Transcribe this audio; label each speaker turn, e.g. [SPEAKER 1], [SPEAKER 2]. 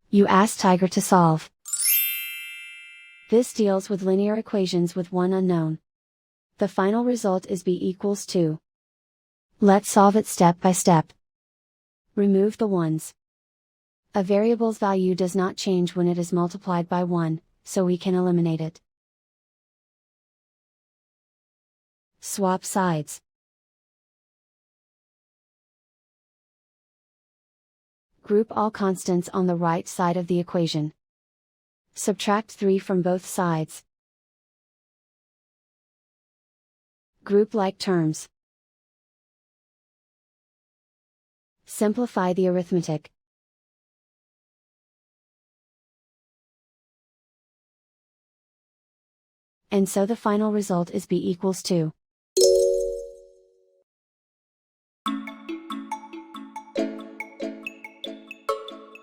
[SPEAKER 1] You ask Tiger to solve. This deals with linear equations with one unknown. The final result is b equals 2. Let's solve it step by step. Remove the ones. A variable's value does not change when it is multiplied by 1, so we can eliminate it. Swap sides. Group all constants on the right side of the equation. Subtract 3 from both sides. Group like terms. Simplify the arithmetic. And so the final result is b equals 2.